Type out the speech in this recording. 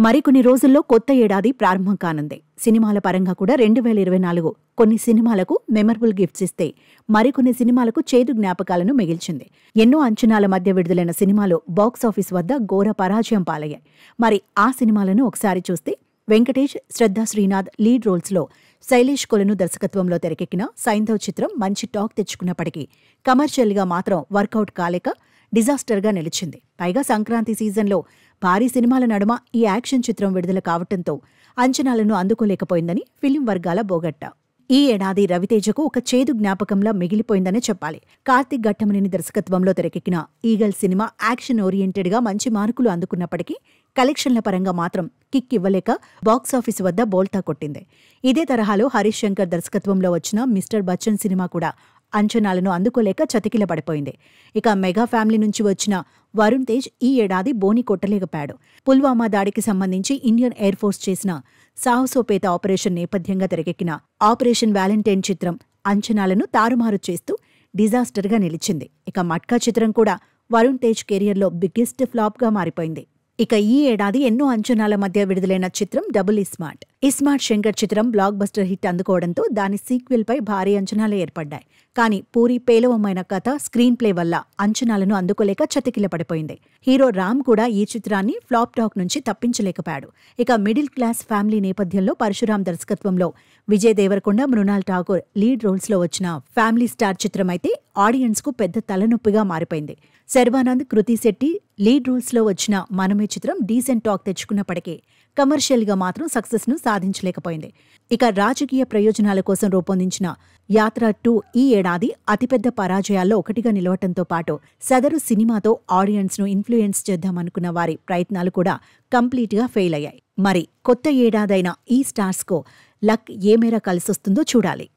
మరికొన్ని రోజుల్లో కొత్త ఏడాది ప్రారంభం కానుంది. సినిమాల పరంగా కూడా 2024 కొన్ని సినిమాలకు మెమరబుల్ గిఫ్ట్స్ ఇస్తే మరికొన్ని సినిమాలకు చేదు జ్ఞాపకాలను మిగిల్చింది. ఎన్నో అంచనాల మధ్య విడుదలైన సినిమాలు బాక్సాఫీస్ వద్ద ఘోర పరాజయం పాలయ్యాయి. మరి ఆ సినిమాలను ఒకసారి చూస్తే వెంకటేష్, శ్రద్ధా శ్రీనాథ్ లీడ్ రోల్స్లో శైలేష్ కొలను దర్శకత్వంలో తెరకెక్కిన సైంధవ్ చిత్రం మంచి టాక్ తెచ్చుకున్నప్పటికీ కమర్షియల్గా మాత్రం వర్కౌట్ కాలేక డిజాస్టర్గా నిలిచింది. పైగా సంక్రాంతి సీజన్లో భారీ సినిమాల నడుమ ఈ యాక్షన్ చిత్రం విడుదల కావటంతో అంచనాలను అందుకోలేకపోయిందని ఫిలిం వర్గాల బోగట్ట. ఈ ఏడాది రవితేజకు ఒక చేదు జ్ఞాపకంలా మిగిలిపోయిందనే చెప్పాలి. కార్తిక్ ఘట్టమనేని దర్శకత్వంలో తెరకెక్కిన ఈగల్ సినిమా యాక్షన్ ఓరియంటెడ్గా మంచి మార్కులు అందుకున్నప్పటికీ కలెక్షన్ల పరంగా మాత్రం కిక్ ఇవ్వలేక బాక్సాఫీస్ వద్ద బోల్తా కొట్టింది. ఇదే తరహాలో హరీష్ శంకర్ దర్శకత్వంలో వచ్చిన మిస్టర్ బచ్చన్ సినిమా కూడా అంచనాలను అందుకోలేక చతికిల పడిపోయింది. ఇక మెగా ఫ్యామిలీ నుంచి వచ్చిన వరుణ్ తేజ్ ఈ ఏడాది బోని కొట్టలేకపోయాడు. పుల్వామా దాడికి సంబంధించి ఇండియన్ ఎయిర్ ఫోర్స్ చేసిన సాహసోపేత ఆపరేషన్ నేపథ్యంగా తెరకెక్కిన ఆపరేషన్ వ్యాలంటైన్ చిత్రం అంచనాలను తారుమారు చేస్తూ డిజాస్టర్గా నిలిచింది. ఇక మట్కా చిత్రం కూడా వరుణ్ తేజ్ కెరియర్లో బిగ్గెస్ట్ ఫ్లాప్గా మారిపోయింది. ఇక ఈ ఏడాది ఎన్నో అంచనాల మధ్య విడుదలైన చిత్రం డబుల్ ఇస్మార్ట్. ఇస్మార్ట్ శంకర్ చిత్రం బ్లాక్ బస్టర్ హిట్ అందుకోవడంతో దాని సీక్వెల్పై భారీ అంచనాలు ఏర్పడ్డాయి. కానీ పూరి పేలవమైన కథ, స్క్రీన్ ప్లే వల్ల అంచనాలను అందుకోలేక చతికిల పడిపోయింది. హీరో రామ్ కూడా ఈ చిత్రాన్ని ఫ్లాప్ టాక్ నుంచి తప్పించలేకపోయాడు. ఇక మిడిల్ క్లాస్ ఫ్యామిలీ నేపథ్యంలో పరశురామ్ దర్శకత్వంలో విజయ్ దేవరకొండ, మృణాల్ ఠాకూర్ లీడ్ రోల్స్లో వచ్చిన ఫ్యామిలీ స్టార్ చిత్రమైతే ఆడియన్స్కు పెద్ద తలనొప్పిగా మారిపోయింది. శర్వానంద్, కృతి శెట్టి లీడ్ రోల్స్లో వచ్చిన మనమే చిత్రం డీసెంట్ టాక్ తెచ్చుకున్నప్పటికీ కమర్షియల్గా మాత్రం సక్సెస్ను సాధించలేకపోయింది. ఇక రాజకీయ ప్రయోజనాల కోసం రూపొందించిన యాత్ర 2 ఈ ఏడాది అతిపెద్ద పరాజయాల్లో ఒకటిగా నిలవటంతో పాటు సదరు సినిమాతో ఆడియన్స్ను ఇన్ఫ్లుయెన్స్ చేద్దామనుకున్న వారి ప్రయత్నాలు కూడా కంప్లీట్గా ఫెయిల్ అయ్యాయి. మరి కొత్త ఏడాదైన ఈ స్టార్స్కో లక్ ఏ మేర కలిసొస్తుందో చూడాలి.